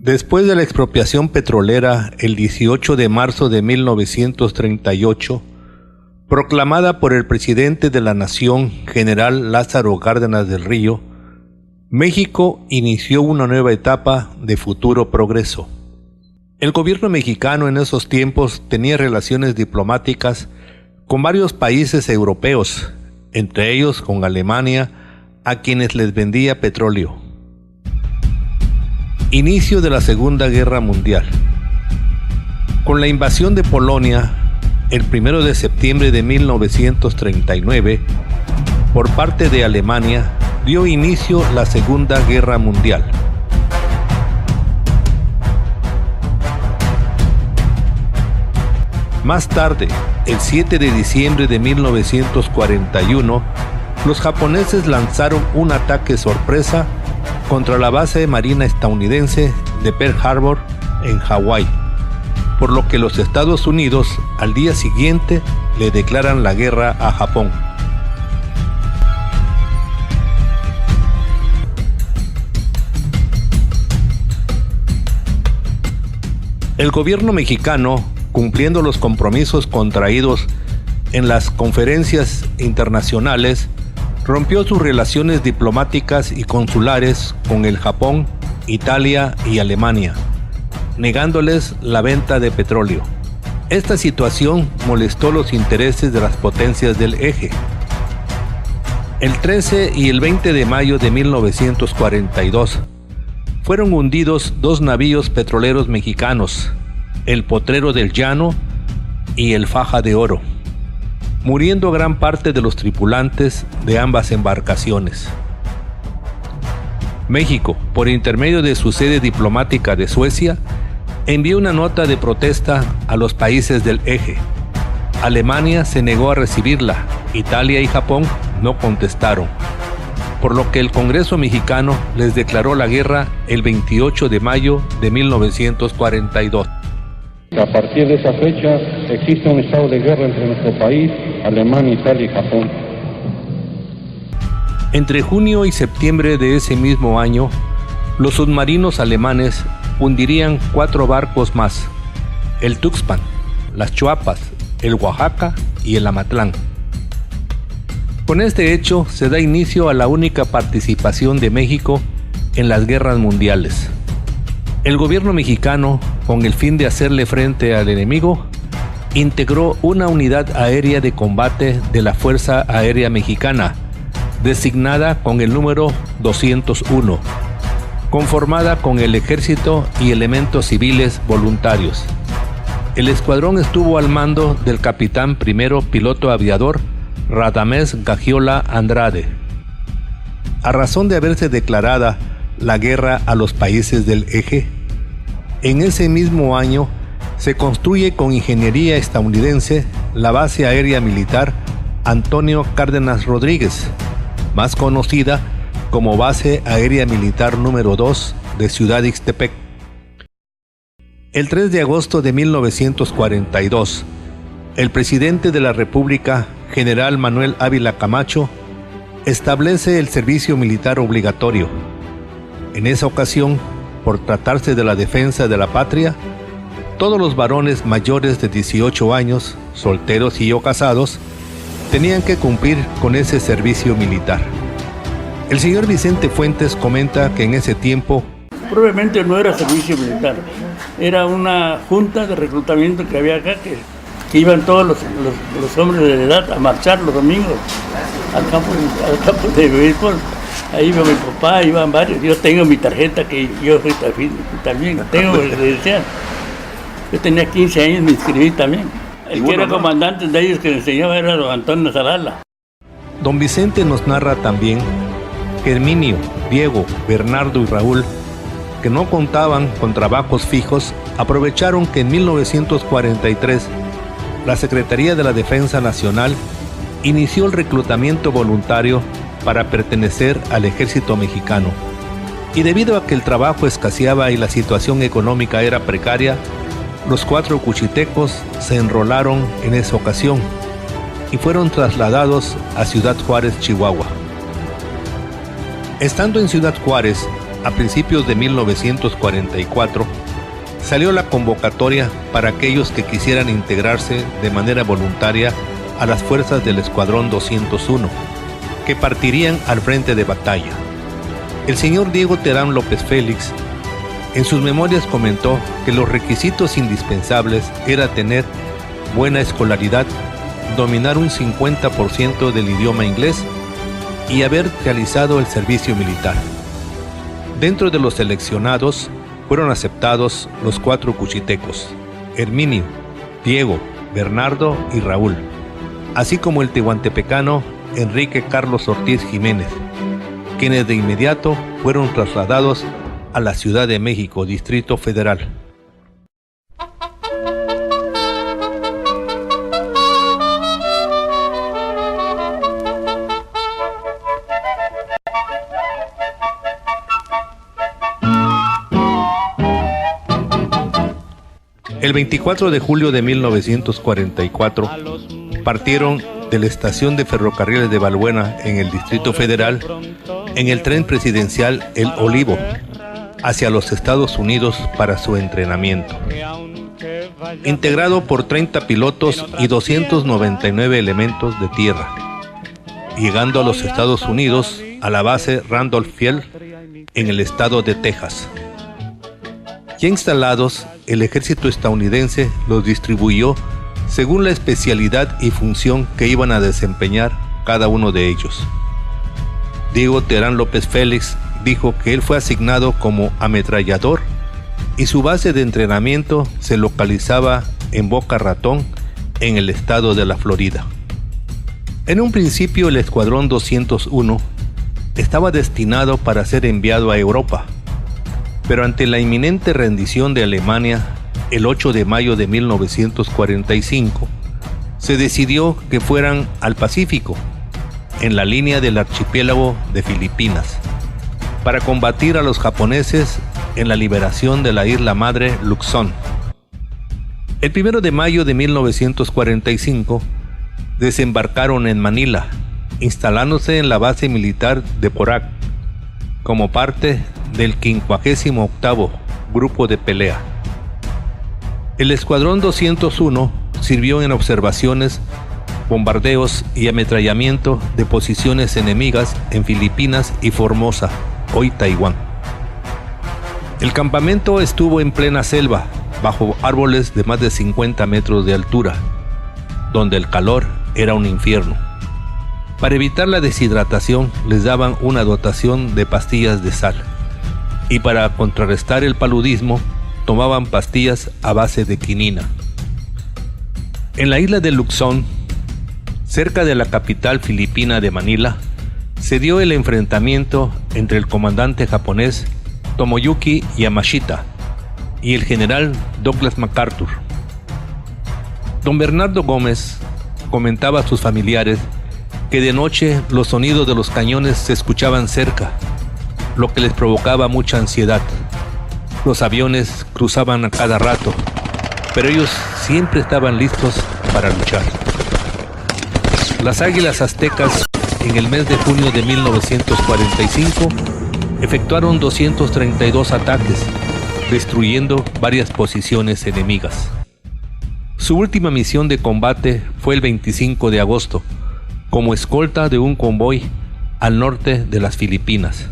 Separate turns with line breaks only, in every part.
Después de la expropiación petrolera el 18 de marzo de 1938, proclamada por el presidente de la Nación, general Lázaro Cárdenas del Río, México inició una nueva etapa de futuro progreso. El gobierno mexicano en esos tiempos tenía relaciones diplomáticas con varios países europeos, entre ellos con Alemania, a quienes les vendía petróleo. Inicio de la Segunda Guerra Mundial. Con la invasión de Polonia, el 1 de septiembre de 1939, por parte de Alemania, dio inicio la Segunda Guerra Mundial. Más tarde, el 7 de diciembre de 1941, los japoneses lanzaron un ataque sorpresa contra la base marina estadounidense de Pearl Harbor en Hawái, por lo que los Estados Unidos al día siguiente le declaran la guerra a Japón. El gobierno mexicano, cumpliendo los compromisos contraídos en las conferencias internacionales, rompió sus relaciones diplomáticas y consulares con el Japón, Italia y Alemania, negándoles la venta de petróleo. Esta situación molestó los intereses de las potencias del eje. El 13 y el 20 de mayo de 1942 fueron hundidos dos navíos petroleros mexicanos, el Potrero del Llano y el Faja de Oro, muriendo gran parte de los tripulantes de ambas embarcaciones. México, por intermedio de su sede diplomática de Suecia, envió una nota de protesta a los países del eje. Alemania se negó a recibirla, Italia y Japón no contestaron, por lo que el Congreso mexicano les declaró la guerra el 28 de mayo de 1942.
A partir de esa fecha existe un estado de guerra entre nuestro país, Alemania, Italia y Japón.
Entre junio y septiembre de ese mismo año, los submarinos alemanes hundirían 4 barcos más: el Tuxpan, las Chuapas, el Oaxaca y el Amatlán. Con este hecho se da inicio a la única participación de México en las guerras mundiales. El gobierno mexicano, con el fin de hacerle frente al enemigo, integró una unidad aérea de combate de la Fuerza Aérea Mexicana, designada con el número 201, conformada con el ejército y elementos civiles voluntarios. El escuadrón estuvo al mando del capitán primero piloto aviador Radamés Gagiola Andrade. A razón de haberse declarada la guerra a los países del eje, en ese mismo año se construye con ingeniería estadounidense la base aérea militar Antonio Cárdenas Rodríguez, más conocida como Base Aérea Militar número 2 de Ciudad Ixtepec. El 3 de agosto de 1942, el presidente de la República, general Manuel Ávila Camacho, establece el servicio militar obligatorio. En esa ocasión, por tratarse de la defensa de la patria, todos los varones mayores de 18 años, solteros y o casados, tenían que cumplir con ese servicio militar. El señor Vicente Fuentes comenta que en ese tiempo
probablemente no era servicio militar, era una junta de reclutamiento que había acá, que iban todos los hombres de edad a marchar los domingos al campo de béisbol. Ahí iba mi papá, iban varios. Yo tengo mi tarjeta que yo fui también, tengo credencial. Yo tenía 15 años, me inscribí también. El que era comandante de ellos que me enseñaba era don Antonio Zarala.
Don Vicente nos narra también que Herminio, Diego, Bernardo y Raúl, que no contaban con trabajos fijos, aprovecharon que en 1943 la Secretaría de la Defensa Nacional inició el reclutamiento voluntario para pertenecer al ejército mexicano. Y debido a que el trabajo escaseaba y la situación económica era precaria, los 4 cuchitecos se enrolaron en esa ocasión y fueron trasladados a Ciudad Juárez, Chihuahua. Estando en Ciudad Juárez, a principios de 1944, salió la convocatoria para aquellos que quisieran integrarse de manera voluntaria a las fuerzas del Escuadrón 201, que partirían al frente de batalla. El señor Diego Terán López Félix, en sus memorias comentó que los requisitos indispensables era tener buena escolaridad, dominar un 50% del idioma inglés y haber realizado el servicio militar. Dentro de los seleccionados fueron aceptados los 4 cuchitecos: Herminio, Diego, Bernardo y Raúl, así como el tehuantepecano Enrique Carlos Ortiz Jiménez, quienes de inmediato fueron trasladados a la Ciudad de México, Distrito Federal. El 24 de julio de 1944 partieron de la estación de ferrocarriles de Balbuena en el Distrito Federal en el tren presidencial El Olivo hacia los Estados Unidos para su entrenamiento. Integrado por 30 pilotos y 299 elementos de tierra, llegando a los Estados Unidos a la base Randolph Field en el estado de Texas. Ya instalados, el ejército estadounidense los distribuyó según la especialidad y función que iban a desempeñar cada uno de ellos. Diego Terán López Félix dijo que él fue asignado como ametrallador y su base de entrenamiento se localizaba en Boca Ratón, en el estado de la Florida. En un principio el Escuadrón 201 estaba destinado para ser enviado a Europa, pero ante la inminente rendición de Alemania, el 8 de mayo de 1945, se decidió que fueran al Pacífico, en la línea del archipiélago de Filipinas, para combatir a los japoneses en la liberación de la isla madre Luzón. El 1 de mayo de 1945, desembarcaron en Manila, instalándose en la base militar de Porac, como parte del 58º Grupo de Pelea. El Escuadrón 201 sirvió en observaciones, bombardeos y ametrallamiento de posiciones enemigas en Filipinas y Formosa, hoy Taiwán. El campamento estuvo en plena selva, bajo árboles de más de 50 metros de altura, donde el calor era un infierno. Para evitar la deshidratación les daban una dotación de pastillas de sal, y para contrarrestar el paludismo tomaban pastillas a base de quinina. En la isla de Luzón, cerca de la capital filipina de Manila, se dio el enfrentamiento entre el comandante japonés Tomoyuki Yamashita y el general Douglas MacArthur. Don Bernardo Gómez comentaba a sus familiares que de noche los sonidos de los cañones se escuchaban cerca, lo que les provocaba mucha ansiedad. Los aviones cruzaban a cada rato, pero ellos siempre estaban listos para luchar. Las Águilas Aztecas, en el mes de junio de 1945, efectuaron 232 ataques, destruyendo varias posiciones enemigas. Su última misión de combate fue el 25 de agosto, como escolta de un convoy al norte de las Filipinas.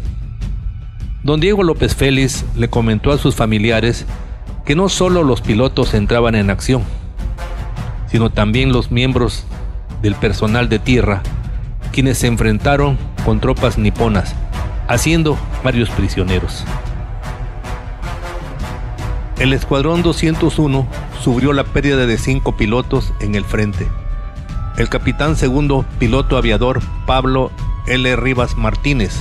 Don Diego López Félix le comentó a sus familiares que no solo los pilotos entraban en acción, sino también los miembros del personal de tierra, quienes se enfrentaron con tropas niponas, haciendo varios prisioneros. El Escuadrón 201 sufrió la pérdida de 5 pilotos en el frente. El capitán segundo piloto aviador Pablo L. Rivas Martínez,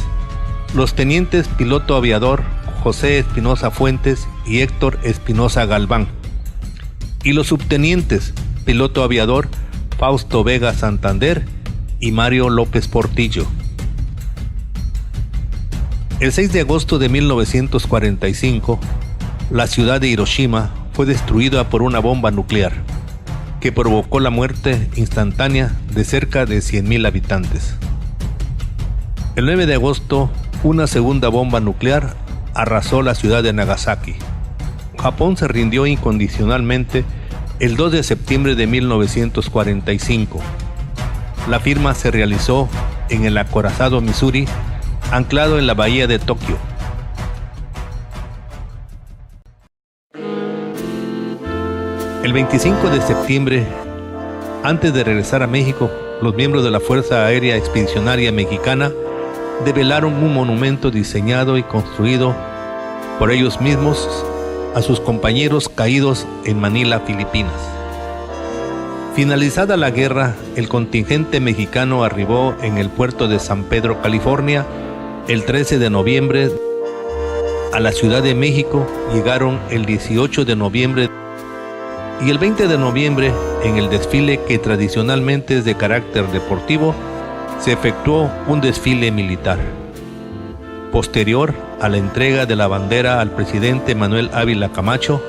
los tenientes piloto aviador José Espinosa Fuentes y Héctor Espinosa Galván, y los subtenientes piloto aviador Fausto Vega Santander y Mario López Portillo. El 6 de agosto de 1945, la ciudad de Hiroshima fue destruida por una bomba nuclear que provocó la muerte instantánea de cerca de 100,000 habitantes. El 9 de agosto, una segunda bomba nuclear arrasó la ciudad de Nagasaki. Japón se rindió incondicionalmente el 2 de septiembre de 1945. La firma se realizó en el acorazado Missouri, anclado en la bahía de Tokio. El 25 de septiembre, antes de regresar a México, los miembros de la Fuerza Aérea Expedicionaria Mexicana develaron un monumento diseñado y construido por ellos mismos a sus compañeros caídos en Manila, Filipinas. Finalizada la guerra, el contingente mexicano arribó en el puerto de San Pedro, California, el 13 de noviembre. A la Ciudad de México llegaron el 18 de noviembre y el 20 de noviembre, en el desfile que tradicionalmente es de carácter deportivo, se efectuó un desfile militar. Posterior a la entrega de la bandera al presidente Manuel Ávila Camacho,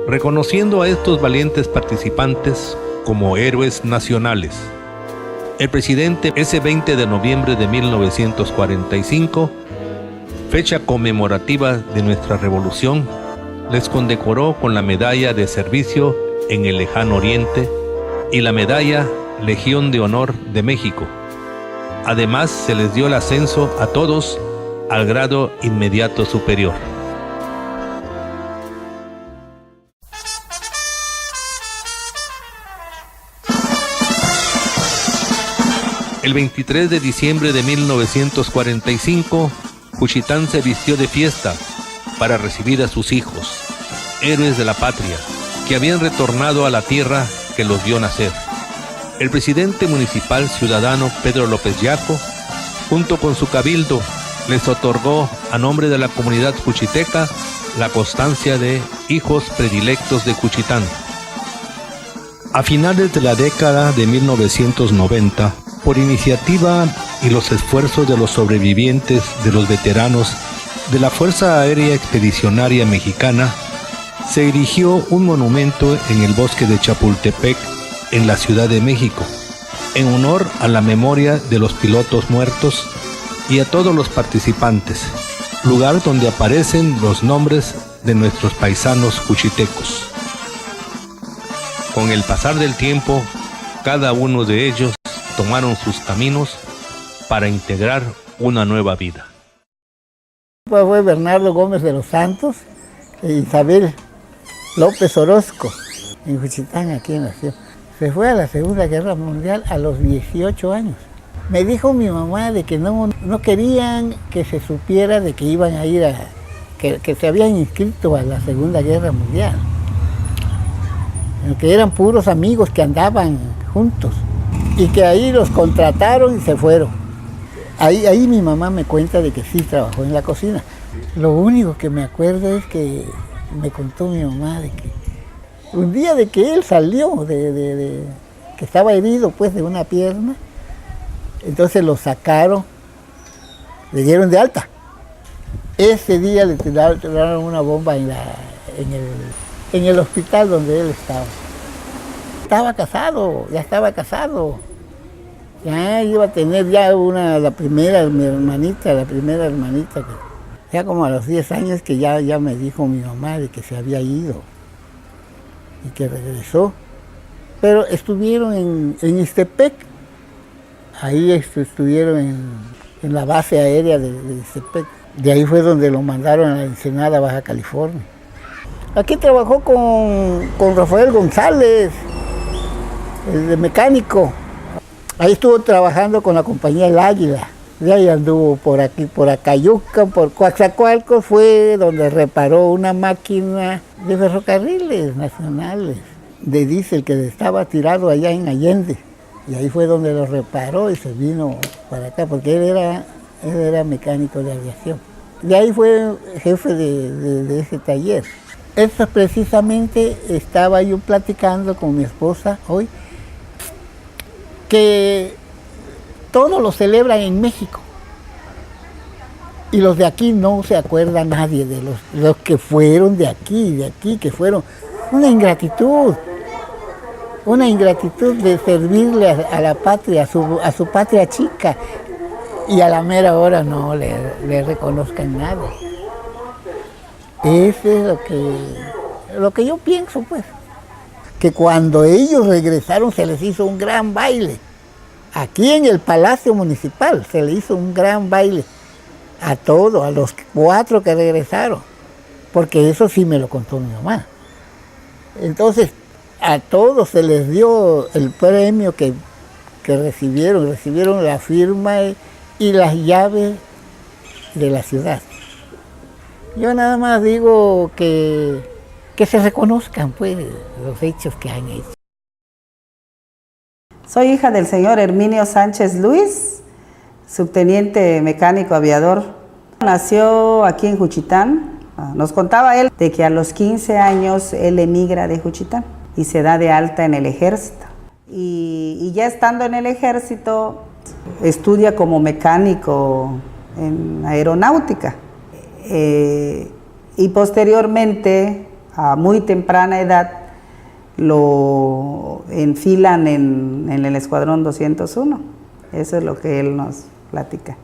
reconociendo a estos valientes participantes como héroes nacionales. El presidente, ese 20 de noviembre de 1945, fecha conmemorativa de nuestra revolución, les condecoró con la medalla de servicio en el lejano oriente y la medalla Legión de Honor de México. Además, se les dio el ascenso a todos al grado inmediato superior. El 23 de diciembre de 1945, Juchitán se vistió de fiesta para recibir a sus hijos, héroes de la patria, que habían retornado a la tierra que los vio nacer. El presidente municipal ciudadano Pedro López Yaco, junto con su cabildo, les otorgó a nombre de la comunidad juchiteca la constancia de hijos predilectos de Juchitán. A finales de la década de 1990, por iniciativa y los esfuerzos de los sobrevivientes de los veteranos de la Fuerza Aérea Expedicionaria Mexicana, se erigió un monumento en el bosque de Chapultepec, en la Ciudad de México, en honor a la memoria de los pilotos muertos y a todos los participantes, lugar donde aparecen los nombres de nuestros paisanos juchitecos. Con el pasar del tiempo, cada uno de ellos tomaron sus caminos para integrar una nueva vida.
Fue Bernardo Gómez de los Santos e Isabel López Orozco, en Juchitán, aquí nació. Se fue a la Segunda Guerra Mundial a los 18 años. Me dijo mi mamá de que no querían que se supiera de que iban a ir que se habían inscrito a la Segunda Guerra Mundial. Que eran puros amigos que andaban juntos y que ahí los contrataron y se fueron. Ahí mi mamá me cuenta de que sí trabajó en la cocina. Lo único que me acuerdo es que me contó mi mamá de que un día de que él salió, que estaba herido pues de una pierna, entonces lo sacaron, le dieron de alta. Ese día le tiraron una bomba en el hospital donde él estaba. Estaba casado, ya estaba casado. Ya iba a tener ya la primera hermanita, que ya como a los 10 años que ya me dijo mi mamá de que se había ido y que regresó. Pero estuvieron en Ixtepec, ahí estuvieron en la base aérea de Ixtepec. De ahí fue donde lo mandaron a Ensenada, Baja California. Aquí trabajó con Rafael González, el de mecánico. Ahí estuvo trabajando con la compañía El Águila. De ahí anduvo por aquí, por Acayuca, por Coatzacoalcos, fue donde reparó una máquina de ferrocarriles nacionales, de diésel que estaba tirado allá en Allende. Y ahí fue donde lo reparó y se vino para acá, porque él era mecánico de aviación. De ahí fue jefe de ese taller. Eso precisamente estaba yo platicando con mi esposa hoy, que todo lo celebran en México. Y los de aquí no se acuerda nadie de los que fueron de aquí, que fueron una ingratitud de servirle a la patria, a su patria chica, y a la mera hora no le reconozcan nada. Eso es lo que yo pienso, pues. Que cuando ellos regresaron se les hizo un gran baile. Aquí en el Palacio Municipal se le hizo un gran baile a todos, a los 4 que regresaron, porque eso sí me lo contó mi mamá. Entonces, a todos se les dio el premio que recibieron la firma y las llaves de la ciudad. Yo nada más digo que se reconozcan, pues, los hechos que han hecho.
Soy hija del señor Herminio Sánchez Luis, subteniente mecánico aviador. Nació aquí en Juchitán. Nos contaba él de que a los 15 años él emigra de Juchitán y se da de alta en el ejército. Y ya estando en el ejército, estudia como mecánico en aeronáutica. Y posteriormente, a muy temprana edad, lo enfilan en el Escuadrón 201. Eso es lo que él nos platica.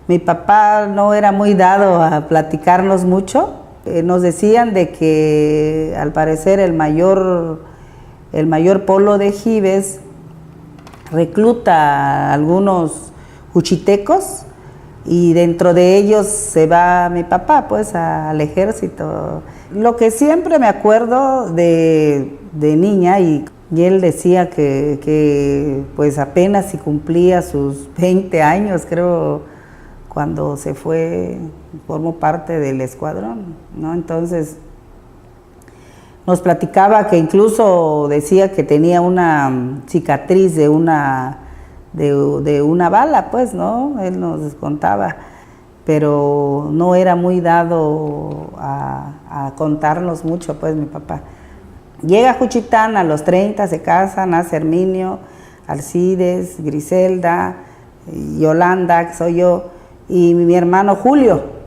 Mi papá no era muy dado a platicarnos mucho. Nos decían de que al parecer el mayor polo de Jibes recluta a algunos juchitecos y dentro de ellos se va mi papá pues al ejército. Lo que siempre me acuerdo de niña, y él decía que pues apenas si cumplía sus 20 años, creo, cuando se fue, formó parte del escuadrón, ¿no? Entonces nos platicaba que incluso decía que tenía una cicatriz de una bala, pues, ¿no? Él nos contaba, pero no era muy dado a contarnos mucho, pues, mi papá. Llega a Juchitán a los 30, se casa, nace Herminio, Alcides, Griselda, Yolanda, que soy yo, y mi hermano Julio.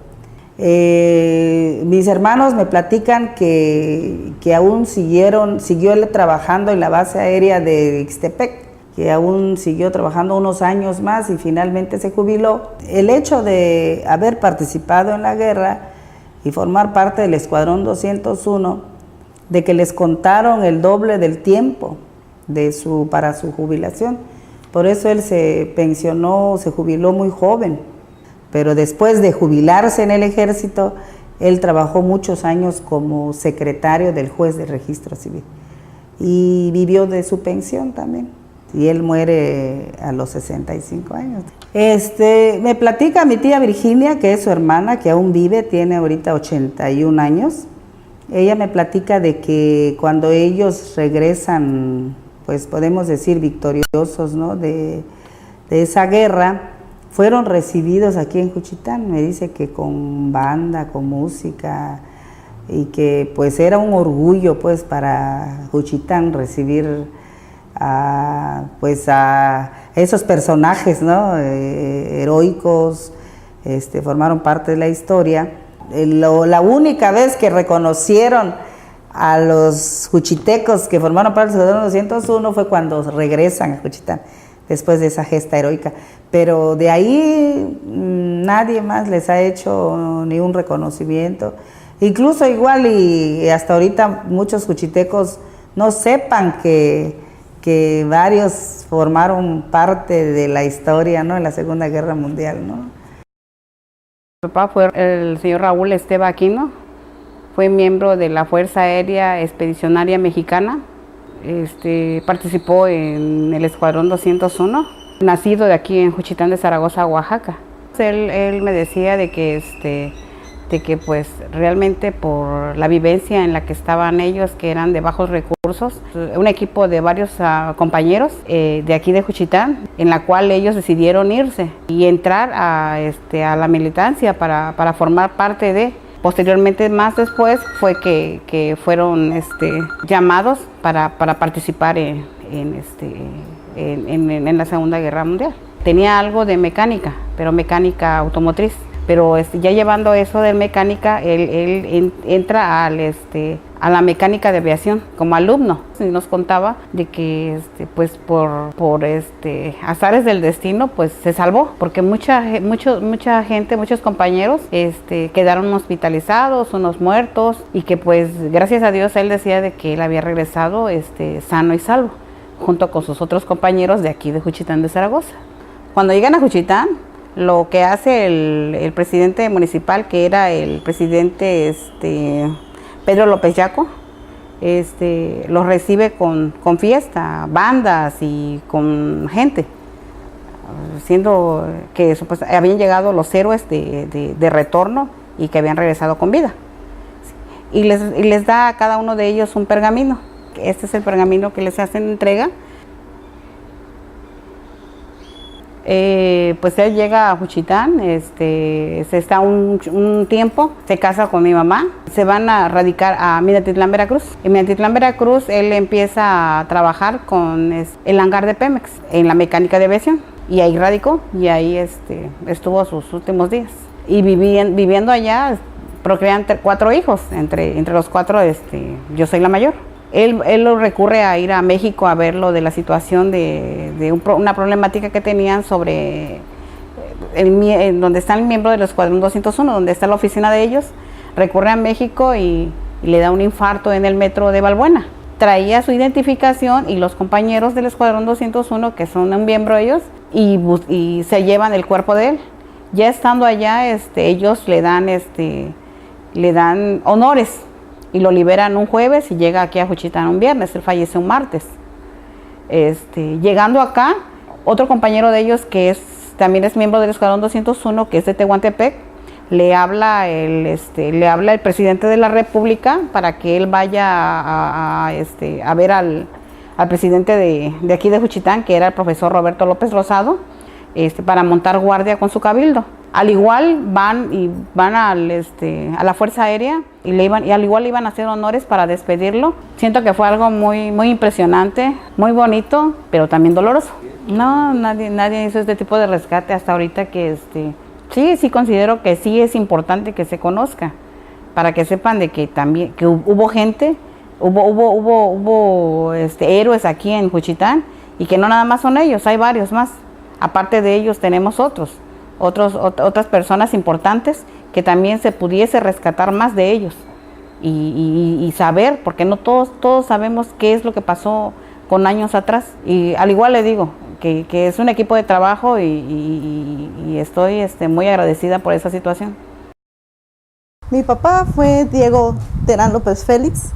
Mis hermanos me platican que aún siguió él trabajando en la base aérea de Ixtepec, que aún siguió trabajando unos años más y finalmente se jubiló. El hecho de haber participado en la guerra y formar parte del Escuadrón 201, de que les contaron el doble del tiempo para su jubilación. Por eso él se pensionó, se jubiló muy joven. Pero después de jubilarse en el ejército, él trabajó muchos años como secretario del juez de registro civil. Y vivió de su pensión también. Y él muere a los 65 años. Me platica mi tía Virginia, que es su hermana, que aún vive, tiene ahorita 81 años. Ella me platica de que cuando ellos regresan, pues podemos decir victoriosos, ¿no?, de esa guerra, fueron recibidos aquí en Juchitán. Me dice que con banda, con música, y que pues era un orgullo pues para Juchitán recibir a esos personajes, ¿no?, heroicos, formaron parte de la historia. La única vez que reconocieron a los juchitecos que formaron parte del Escuadrón 201 fue cuando regresan a Juchitán, después de esa gesta heroica. Pero de ahí nadie más les ha hecho ni un reconocimiento. Incluso igual y hasta ahorita muchos juchitecos no sepan que varios formaron parte de la historia, ¿no?, en la Segunda Guerra Mundial, ¿no?
Mi papá fue el señor Raúl Esteva Aquino, fue miembro de la Fuerza Aérea Expedicionaria Mexicana, participó en el Escuadrón 201, nacido de aquí en Juchitán de Zaragoza, Oaxaca. Él me decía de que pues realmente por la vivencia en la que estaban ellos, que eran de bajos recursos, un equipo de varios compañeros de aquí de Juchitán, en la cual ellos decidieron irse y entrar a la militancia para formar parte de. Posteriormente, más después, fue que fueron llamados para participar en la Segunda Guerra Mundial. Tenía algo de mecánica, pero mecánica automotriz. Pero ya llevando eso de mecánica, él entra a la mecánica de aviación como alumno. Y nos contaba de que pues por azares del destino pues se salvó, porque mucha gente, muchos compañeros quedaron hospitalizados, unos muertos, y que pues gracias a Dios él decía de que él había regresado sano y salvo, junto con sus otros compañeros de aquí de Juchitán de Zaragoza. Cuando llegan a Juchitán, lo que hace el presidente municipal, que era el presidente Pedro López Yaco, los recibe con fiesta, bandas y con gente, siendo que habían llegado los héroes de retorno y que habían regresado con vida. Y les da a cada uno de ellos un pergamino. Este es el pergamino que les hacen entrega. Pues él llega a Juchitán, se está un tiempo, se casa con mi mamá, se van a radicar a Minatitlán, Veracruz. En Minatitlán, Veracruz, él empieza a trabajar con el hangar de Pemex, en la mecánica de aviación, y ahí radicó, y ahí estuvo sus últimos días. Y viviendo allá, procrean 4 hijos, entre los 4 yo soy la mayor. Él recurre a ir a México a ver lo de la situación de una problemática que tenían sobre donde está el miembro del Escuadrón 201, donde está la oficina de ellos. Recurre a México y le da un infarto en el metro de Balbuena. Traía su identificación y los compañeros del Escuadrón 201, que son un miembro de ellos, y se llevan el cuerpo de él. Ya estando allá, ellos le dan honores, y lo liberan un jueves y llega aquí a Juchitán un viernes. Él fallece un martes. Llegando acá, otro compañero de ellos que también es miembro del Escuadrón 201, que es de Tehuantepec, le habla el presidente de la República para que él vaya a ver al presidente de aquí de Juchitán, que era el profesor Roberto López Rosado, para montar guardia con su cabildo. Al igual van a la Fuerza Aérea y al igual iban a hacer honores para despedirlo. Siento que fue algo muy, muy impresionante, muy bonito, pero también doloroso. No, nadie hizo este tipo de rescate hasta ahorita, que sí considero que sí es importante que se conozca, para que sepan de que también que hubo gente, hubo héroes aquí en Juchitán, y que no nada más son ellos, hay varios más. Aparte de ellos tenemos otras personas importantes que también se pudiese rescatar más de ellos y saber, porque no todos sabemos qué es lo que pasó con años atrás. Y al igual le digo que es un equipo de trabajo y estoy muy agradecida por esa situación.
Mi papá fue Diego Terán López Félix.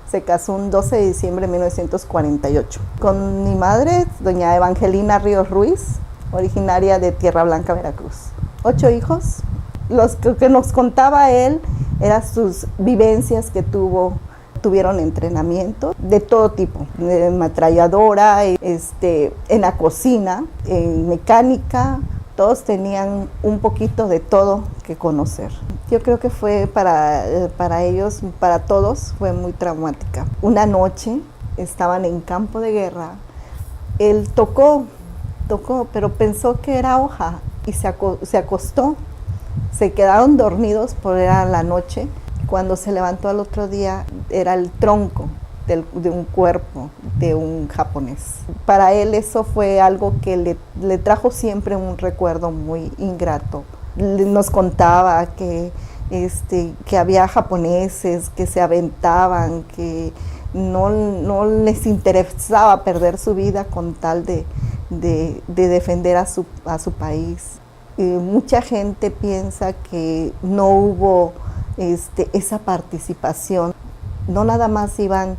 Se casó un 12 de diciembre de 1948 con mi madre, doña Evangelina Ríos Ruiz, originaria de Tierra Blanca, Veracruz. 8 hijos. Los que nos contaba él eran sus vivencias que tuvieron entrenamiento de todo tipo, de ametralladora, en la cocina, en mecánica. Todos tenían un poquito de todo que conocer. Yo creo que fue para ellos, para todos, fue muy traumática. Una noche estaban en campo de guerra, él tocó, pero pensó que era hoja y se acostó. Se quedaron dormidos porque era la noche. Cuando se levantó al otro día era el tronco de un cuerpo de un japonés. Para él eso fue algo que le trajo siempre un recuerdo muy ingrato. Nos contaba que había japoneses que se aventaban, que no les interesaba perder su vida con tal de defender a su país. Mucha gente piensa que no hubo esa participación. No nada más iban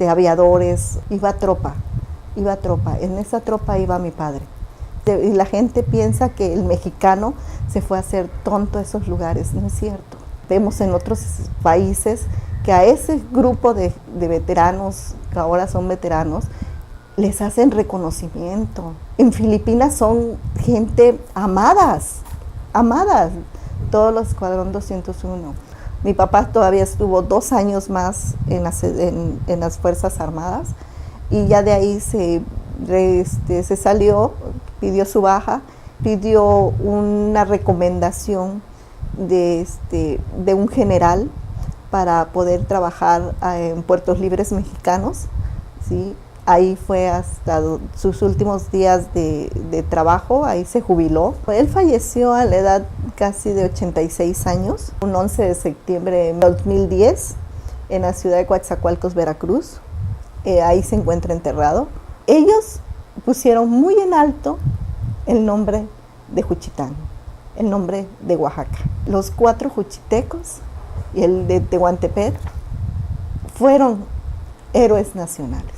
aviadores, iba tropa. En esa tropa iba mi padre. Y la gente piensa que el mexicano se fue a hacer tonto a esos lugares. No es cierto. Vemos en otros países que a ese grupo de veteranos, que ahora son veteranos, les hacen reconocimiento. En Filipinas son gente amadas, todos los Escuadrón 201. Mi papá todavía estuvo 2 años más en las Fuerzas Armadas, y ya de ahí se salió, pidió su baja pidió una recomendación de un general para poder trabajar en Puertos Libres mexicanos, ¿sí? Ahí fue hasta sus últimos días de trabajo, ahí se jubiló. Él falleció a la edad casi de 86 años, un 11 de septiembre de 2010, en la ciudad de Coatzacoalcos, Veracruz. Ahí se encuentra enterrado. Ellos pusieron muy en alto el nombre de Juchitán, el nombre de Oaxaca. Los 4 juchitecos y el de Tehuantepec fueron héroes nacionales.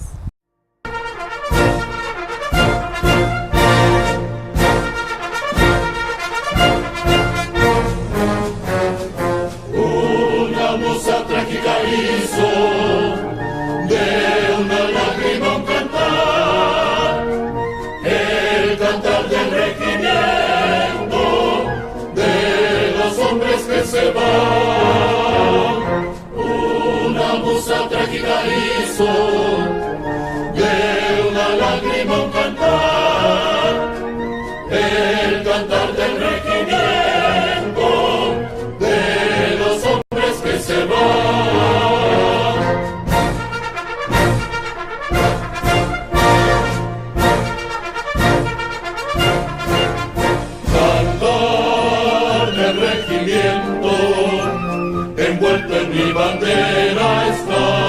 Una musa trágica hizo de una lágrima un cantar, el cantar del regimiento de los hombres que se van. Una musa trágica hizo de una lágrima un cantar, el cantar del regimiento de los hombres que se van. Cantar del regimiento, envuelto en mi bandera está.